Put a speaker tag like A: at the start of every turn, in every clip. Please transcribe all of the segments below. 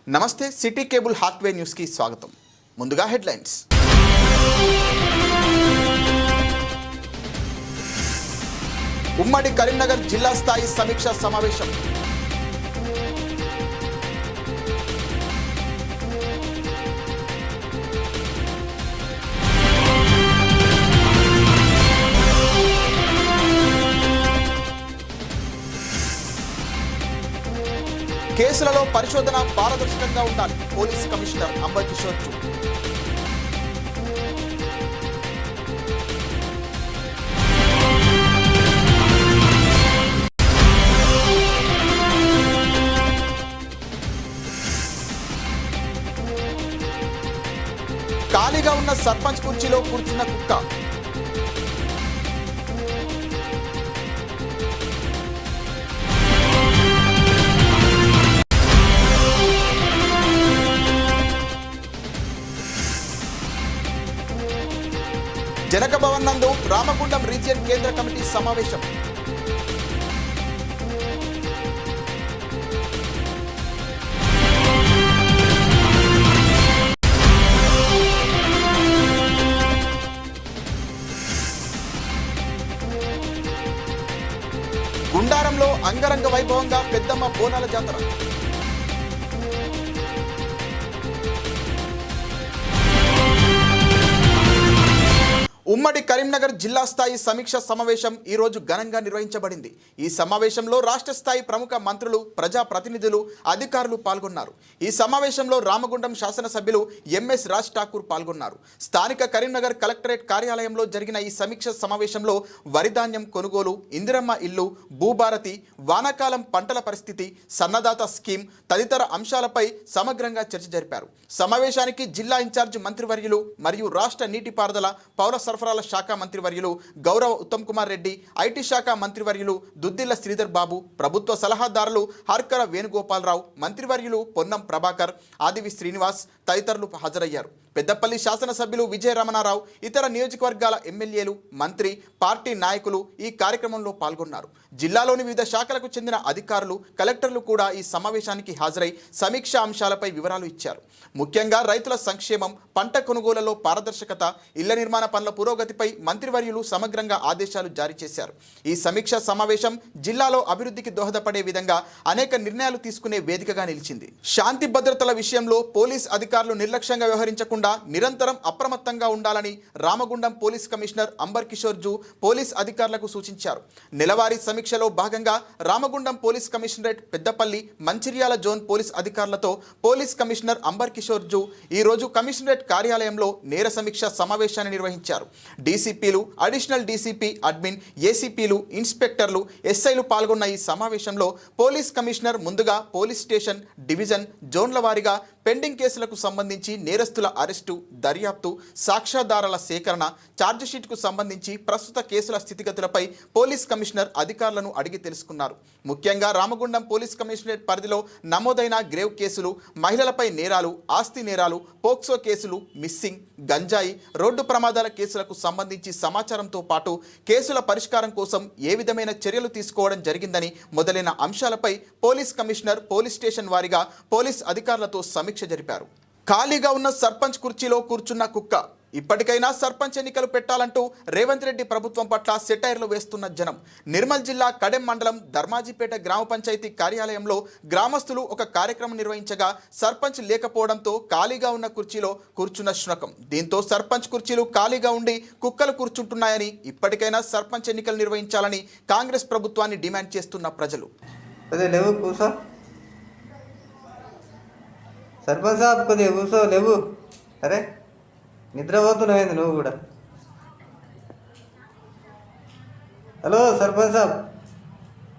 A: నమస్తే city cable Hathway news కి స్వాగతం. ముందుగా హెడ్లైన్స్. ఉమ్మడి కరీంనగర్ జిల్లా స్థాయి సమీక్ష సమావేశం. కేసులలో పరిశోధన పారదర్శకంగా ఉండాలి. పోలీస్ కమిషనర్ అంబర్ కిషోర్ జూ. ఖాళీగా ఉన్న సర్పంచ్ కుర్చీలో కూర్చున్న కుక్క. జనక భవన్ నందు రామగుండం రీజియన్ కేంద్ర కమిటీ సమావేశం. గుండారంలో అంగరంగ వైభవంగా పెద్దమ్మ బోనాల జాతర. ఉమ్మడి కరీంనగర్ జిల్లా స్థాయి సమీక్ష సమావేశం ఈ రోజు ఘనంగా నిర్వహించబడింది. ఈ సమావేశంలో రాష్ట్ర స్థాయి ప్రముఖ మంత్రులు, ప్రజాప్రతినిధులు, అధికారులు పాల్గొన్నారు. ఈ సమావేశంలో రామగుండం శాసనసభ్యులు ఎంఎస్ రాజ్ ఠాకూర్ పాల్గొన్నారు. స్థానిక కరీంనగర్ కలెక్టరేట్ కార్యాలయంలో జరిగిన ఈ సమీక్ష సమావేశంలో వరిధాన్యం కొనుగోలు, ఇందిరమ్మ ఇల్లు, భూభారతి, వానాకాలం పంటల పరిస్థితి, సన్నదాత స్కీమ్ తదితర అంశాలపై సమగ్రంగా చర్చ జరిపారు. సమావేశానికి జిల్లా ఇన్ఛార్జ్ మంత్రివర్యులు మరియు రాష్ట్ర నీటిపారుదల, పౌర సరఫరాల శాఖ మంత్రివర్యులు గౌరవ ఉత్తమ్ కుమార్ రెడ్డి, ఐటీ శాఖ మంత్రివర్యులు దుద్దిల్ల శ్రీధర్ బాబు, ప్రభుత్వ సలహాదారులు హర్కర వేణుగోపాలరావు, మంత్రివర్యులు పొన్నం ప్రభాకర్, ఆదివి శ్రీనివాస్ తదితరులు హాజరయ్యారు. పెద్దపల్లి శాసనసభ్యులు విజయ రమణారావు, ఇతర నియోజకవర్గాల ఎమ్మెల్యేలు, మంత్రి, పార్టీ నాయకులు ఈ కార్యక్రమంలో పాల్గొన్నారు. జిల్లాలోని వివిధ శాఖలకు చెందిన అధికారులు, కలెక్టర్లు కూడా ఈ సమావేశానికి హాజరై సమీక్ష అంశాలపై వివరాలు ఇచ్చారు. ముఖ్యంగా రైతుల సంక్షేమం, పంట కొనుగోలులో పారదర్శకత, ఇళ్ల నిర్మాణ పనుల పురోగతిపై మంత్రివర్యులు సమగ్రంగా ఆదేశాలు జారీ చేశారు. ఈ సమీక్ష సమావేశం జిల్లాలో అభివృద్ధికి దోహదపడే విధంగా అనేక నిర్ణయాలు తీసుకునే వేదికగా నిలిచింది. శాంతి భద్రతల విషయంలో పోలీస్ అధికారులు నిర్లక్ష్యంగా వ్యవహరించకుండా నిరంతరం అప్రమత్తంగా ఉండాలని రామగుండం పోలీస్ కమిషనర్ అంబర్ కిషోర్ జూ పోలీస్ అధికారులకు సూచించారు. నెలవారీ సమీక్షలో భాగంగా Ramagundam police commissionerate, Peddapalli, Mancherial zone police అధికారులతో పోలీస్ కమిషనర్ అంబర్ కిషోర్ జూ ఈ రోజు కమిషనరేట్ కార్యాలయంలో నేర సమీక్ష సమావేశాన్ని నిర్వహించారు. డీసీపీలు, అడిషనల్ డీసీపీ, అడ్మిన్, ఏసీపీలు, ఇన్స్పెక్టర్లు, ఎస్ఐలు పాల్గొన్న ఈ సమావేశంలో పోలీస్ కమిషనర్ ముందుగా పోలీస్ స్టేషన్, డివిజన్, జోన్ల వారీగా పెండింగ్ కేసులకు సంబంధించి నేరస్తుల అరెస్టు, దర్యాప్తు, సాక్ష్యాధారాల సేకరణ, ఛార్జిషీట్కు సంబంధించి ప్రస్తుత కేసుల స్థితిగతులపై పోలీస్ కమిషనర్ అధికారులను అడిగి తెలుసుకున్నారు. ముఖ్యంగా రామగుండం పోలీస్ కమిషనరేట్ పరిధిలో నమోదైన గ్రేవ్ కేసులు, మహిళలపై నేరాలు, ఆస్తి నేరాలు, పోక్సో కేసులు, మిస్సింగ్, గంజాయి, రోడ్డు ప్రమాదాల కేసులకు సంబంధించి సమాచారంతో పాటు కేసుల పరిష్కారం కోసం ఏ విధమైన చర్యలు తీసుకోవడం జరిగిందని మొదలైన అంశాలపై పోలీస్ కమిషనర్ పోలీస్ స్టేషన్ వారీగా పోలీస్ అధికారులతో సమీక్ష జరిపారు. ఖాళీగా ఉన్న సర్పంచ్ కుర్చీలో కూర్చున్న కుక్క. ఇప్పటికైనా సర్పంచ్ ఎన్నికలు పెట్టాలంటూ రేవంత్ రెడ్డి ప్రభుత్వం పట్ల సెటైర్లు వేస్తున్న జనం. నిర్మల్ జిల్లా కడెం మండలం ధర్మాజిపేట గ్రామ పంచాయతీ కార్యాలయంలో గ్రామస్తులు ఒక కార్యక్రమం నిర్వహించగా సర్పంచ్ లేకపోవడంతో ఖాళీగా ఉన్న కుర్చీలో కూర్చున్న శునకం. దీంతో సర్పంచ్ కుర్చీలు ఖాళీగా ఉండి కుక్కలు కూర్చుంటున్నాయని, ఇప్పటికైనా సర్పంచ్ ఎన్నికలు నిర్వహించాలని కాంగ్రెస్ ప్రభుత్వాన్ని డిమాండ్ చేస్తున్న ప్రజలు.
B: సర్పంచ్ సాబ్ కొద్దిగా కూర్చో, లేవు. అరే నిద్రపోతున్నావు నువ్వు కూడా. హలో సర్పంచ్ సాబ్.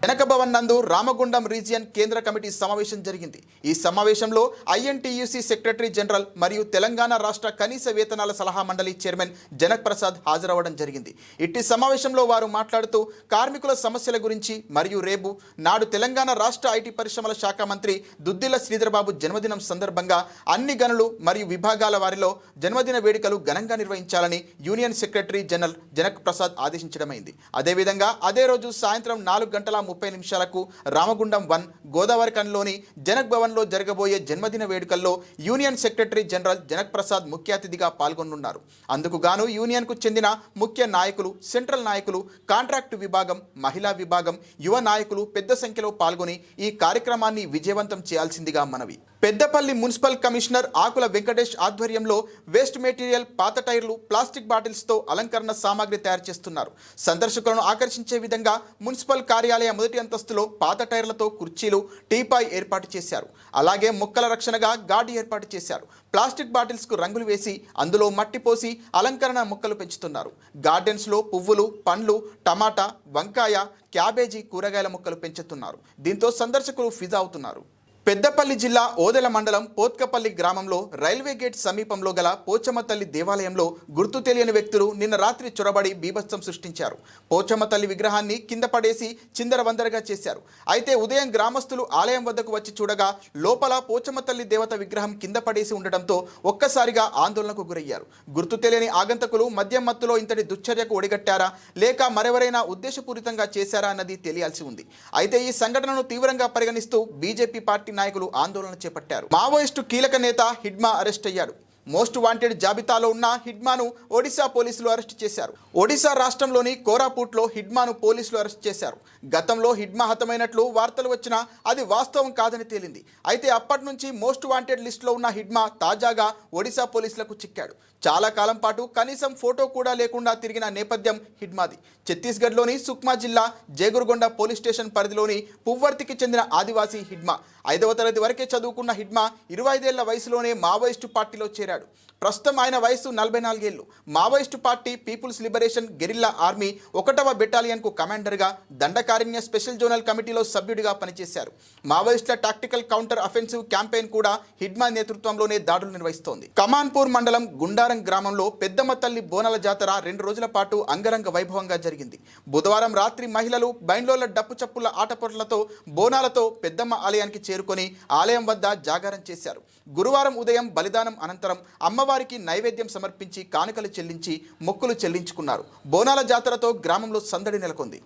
A: జనక భవన్ నందు రామగుండం రీజియన్ కేంద్ర కమిటీ సమావేశం జరిగింది. ఈ సమావేశంలో ఐఎన్టీయూసీ సెక్రటరీ జనరల్ మరియు తెలంగాణ రాష్ట్ర కనీస వేతనాల సలహా మండలి చైర్మన్ జనక్ ప్రసాద్ హాజరవ్వడం జరిగింది. ఇట్టి సమావేశంలో వారు మాట్లాడుతూ కార్మికుల సమస్యల గురించి మరియు రేపు నాడు తెలంగాణ రాష్ట్ర ఐటీ పరిశ్రమల శాఖ మంత్రి దుద్దిల్ల శ్రీధర్ బాబు జన్మదినం సందర్భంగా అన్ని గనులు మరియు విభాగాల వారిలో జన్మదిన వేడుకలు ఘనంగా నిర్వహించాలని union secretary general Janak Prasad ఆదేశించడమైంది. అదేవిధంగా అదే రోజు సాయంత్రం 4:30 30 రామగుండం 1 గోదావరిఖనిలోని జనక్ భవన్లో జరగబోయే జన్మదిన వేడుకల్లో union secretary general Janak Prasad ముఖ్య అతిథిగా పాల్గొనున్నారు. అందుకు గాను యూనియన్కు చెందిన ముఖ్య నాయకులు, సెంట్రల్ నాయకులు, కాంట్రాక్టు విభాగం, మహిళా విభాగం, యువ నాయకులు పెద్ద సంఖ్యలో పాల్గొని ఈ కార్యక్రమాన్ని విజయవంతం చేయాల్సిందిగా మనవి. పెద్దపల్లి మున్సిపల్ కమిషనర్ ఆకుల వెంకటేష్ ఆధ్వర్యంలో వేస్ట్ మెటీరియల్, పాత టైర్లు, ప్లాస్టిక్ బాటిల్స్తో అలంకరణ సామాగ్రి తయారు చేస్తున్నారు. సందర్శకులను ఆకర్షించే విధంగా మున్సిపల్ కార్యాలయ మొదటి అంతస్తులో పాత టైర్లతో కుర్చీలు, టీపాయ్ ఏర్పాటు చేశారు. అలాగే మొక్కల రక్షణగా గార్డు ఏర్పాటు చేశారు. ప్లాస్టిక్ బాటిల్స్కు రంగులు వేసి అందులో మట్టి పోసి అలంకరణ మొక్కలు పెంచుతున్నారు. గార్డెన్స్లో పువ్వులు, పండ్లు, టమాటా, వంకాయ, క్యాబేజీ, కూరగాయల మొక్కలు పెంచుతున్నారు. దీంతో సందర్శకులు ఫిదా అవుతున్నారు. పెద్దపల్లి జిల్లా ఓదెల మండలం పోత్కపల్లి గ్రామంలో రైల్వే గేట్ సమీపంలో గల పోచమ్మ తల్లి దేవాలయంలో గుర్తు తెలియని వ్యక్తులు నిన్న రాత్రి చొరబడి బీభత్సం సృష్టించారు. పోచమ్మ తల్లి విగ్రహాన్ని కింద పడేసి చిందరవందరగా చేశారు. అయితే ఉదయం గ్రామస్తులు ఆలయం వద్దకు వచ్చి చూడగా లోపల పోచమ్మ తల్లి దేవత విగ్రహం కింద పడేసి ఉండటంతో ఒక్కసారిగా ఆందోళనకు గురయ్యారు. గుర్తు తెలియని ఆగంతకులు మద్యం మత్తులో ఇంతటి దుశ్చర్యకు ఒడిగట్టారా లేక మరెవరైనా ఉద్దేశపూరితంగా చేశారా అన్నది తెలియాల్సి ఉంది. అయితే ఈ సంఘటనను తీవ్రంగా పరిగణిస్తూ బీజేపీ పార్టీ నాయకులు ఆందోళన చేపట్టారు. మావోయిస్టు కీలక నేత హిడ్మా అరెస్ట్ అయ్యాడు. మోస్ట్ వాంటెడ్ జాబితాలో ఉన్న హిడ్మాను ఒడిశా పోలీసులు అరెస్ట్ చేశారు. ఒడిశా రాష్ట్రంలోని కోరాపుట్లో హిడ్మాను పోలీసులు అరెస్ట్ చేశారు. గతంలో హిడ్మా హతమైనట్లు వార్తలు వచ్చినా అది వాస్తవం కాదని తేలింది. అయితే అప్పటి నుంచి మోస్ట్ వాంటెడ్ లిస్టులో ఉన్న హిడ్మా తాజాగా ఒడిశా పోలీసులకు చిక్కాడు. చాలా కాలం పాటు కనీసం ఫోటో కూడా లేకుండా తిరిగిన నేపథ్యం హిడ్మాది. ఛత్తీస్గఢ్లోని సుక్మా జిల్లా జేగురుగొండ పోలీస్ స్టేషన్ పరిధిలోని పువ్వర్తికి చెందిన ఆదివాసీ హిడ్మా 5వ తరగతి వరకే చదువుకున్న హిడ్మా 25 ఏళ్ల వయసులోనే మావోయిస్టు పార్టీలో చేరాడు. ప్రస్తుతం ఆయన వయసు 44 ఏళ్లు. Maoist party people's liberation guerrilla army 1వ బెటాలియన్కు కమాండర్గా, దండకారణ్య స్పెషల్ జోనల్ కమిటీలో సభ్యుడిగా పనిచేశారు. మావోయిస్టుల టాక్టికల్ కౌంటర్ అఫెన్సివ్ క్యాంపెయిన్ కూడా హిడ్మా నేతృత్వంలోనే దాడులు నిర్వహిస్తోంది. కమాన్పూర్ మండలం గుండారం గ్రామంలో పెద్దమ్మ తల్లి బోనాల జాతర 2 రోజుల పాటు అంగరంగ వైభవంగా జరిగింది. బుధవారం రాత్రి మహిళలు బైండ్లోల డప్పు చప్పుల ఆటపోట్లతో బోనాలతో పెద్దమ్మ ఆలయానికి చేరుకొని ఆలయం వద్ద జాగారం చేశారు. గురువారం ఉదయం బలిదానం అనంతరం అమ్మవారికి నైవేద్యం సమర్పించి కానుకలు చెల్లించి మొక్కులు చెల్లించుకున్నారు. బోనాల జాతరతో గ్రామంలో సందడి నెలకొంది.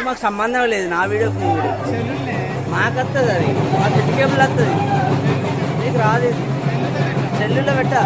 C: మాకు సంబంధం లేదు. నా వీడియోకి నీ వీడియో మాకు వస్తుంది, అది మా కేబుల్ వస్తుంది, నీకు రాదు. సెల్లులో పెట్టా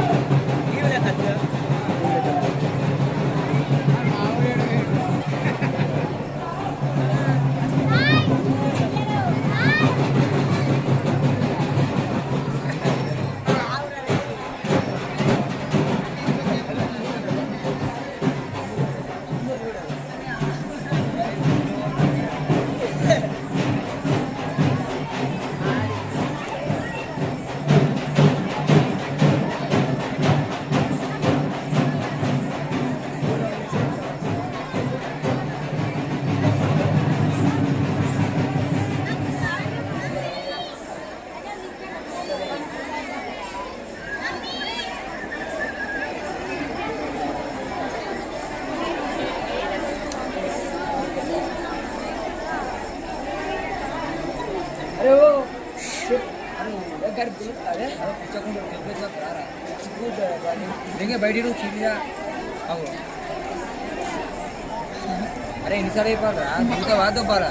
D: देंगे बैठी रू सीधा आओ अरे इन सारे पर तो बात तो पर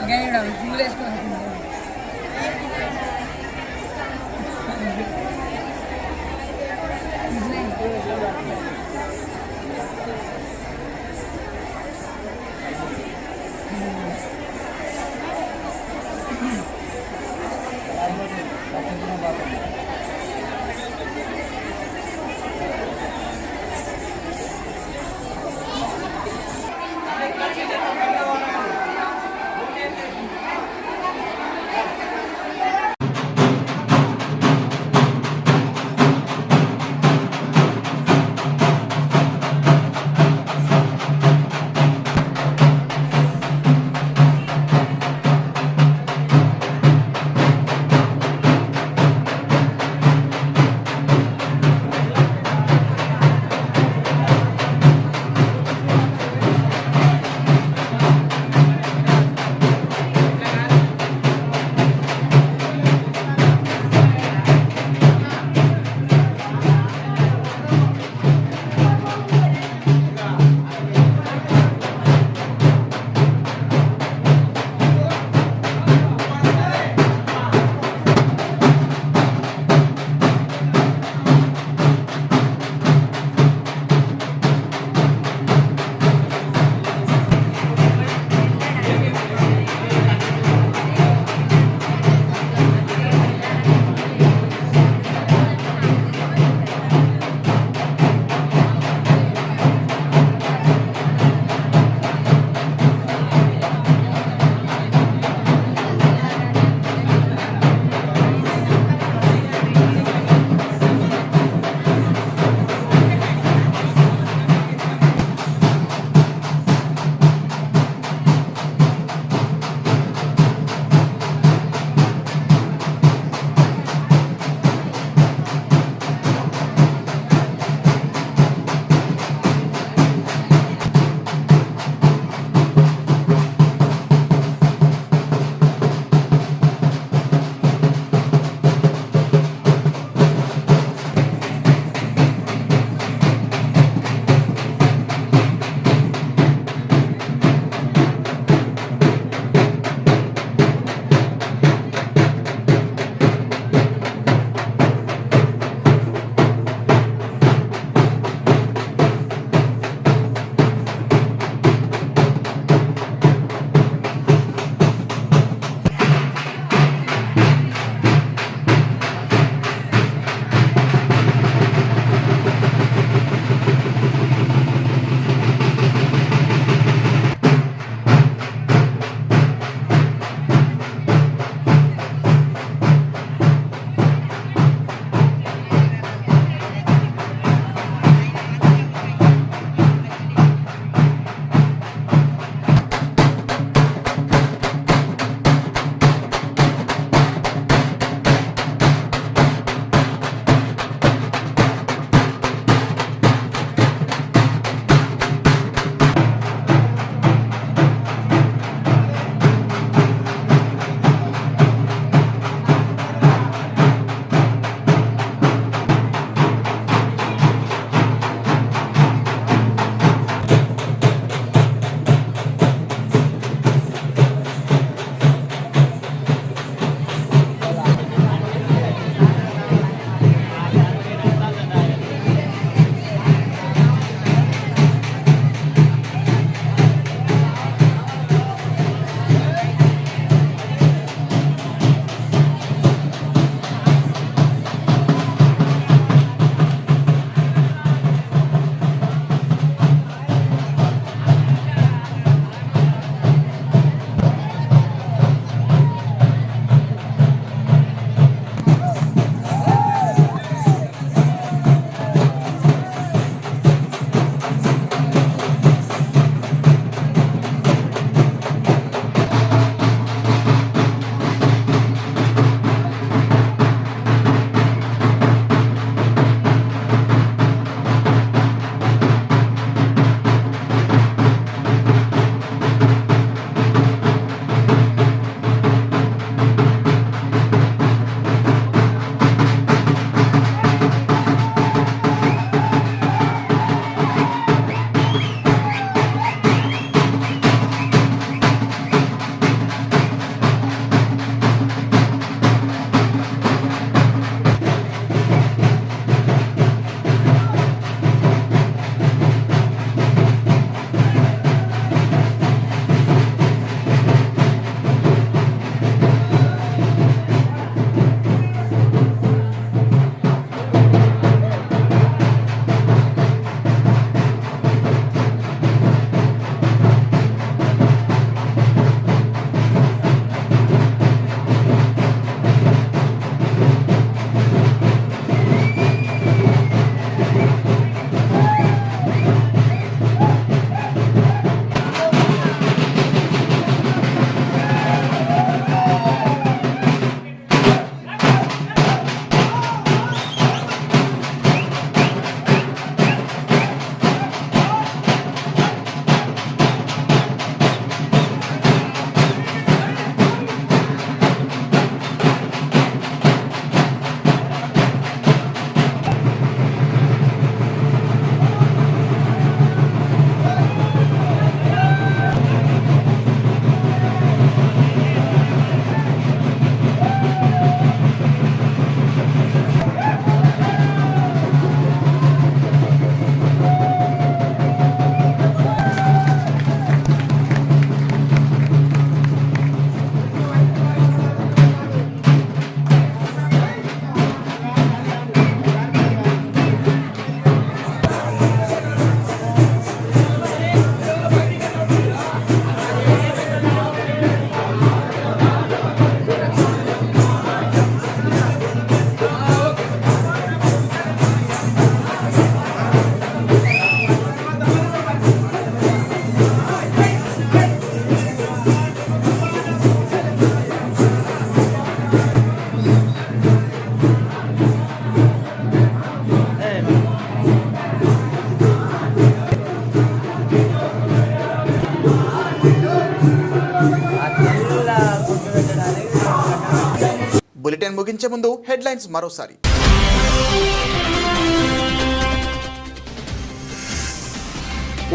A: ముగించే ముందు హెడ్లైన్స్ మరోసారి.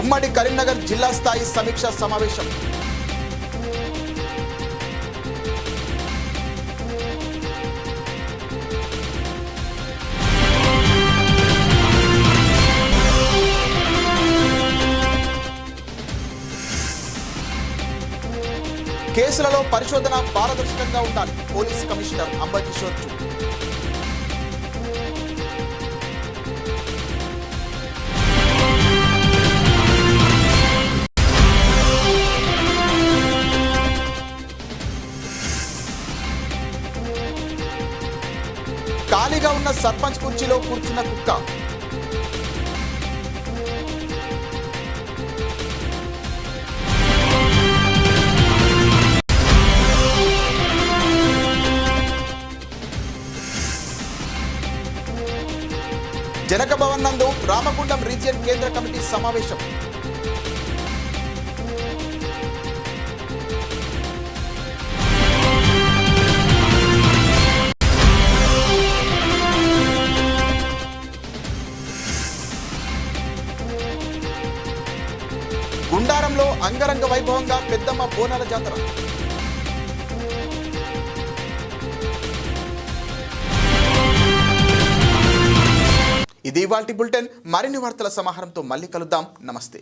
A: ఉమ్మడి కరీంనగర్ జిల్లా స్థాయి సమీక్ష సమావేశం. కేసులలో పరిశోధన పారదర్శకంగా ఉండాలి. పోలీస్ కమిషనర్ అంబకిషోర్ చూ. ఖాళీగా ఉన్న సర్పంచ్ కుర్చీలో కూర్చున్న కుక్క. జనక భవన్ నందు రామగుండం రీజియన్ కేంద్ర కమిటీ సమావేశం. గుండారంలో అంగరంగ వైభవంగా పెద్దమ్మ బోనాల జాతర. ఇది ఇవాల్టి బులెటిన్. మరిన్ని వార్తల సమాహారంతో మళ్ళీ కలుద్దాం. నమస్తే.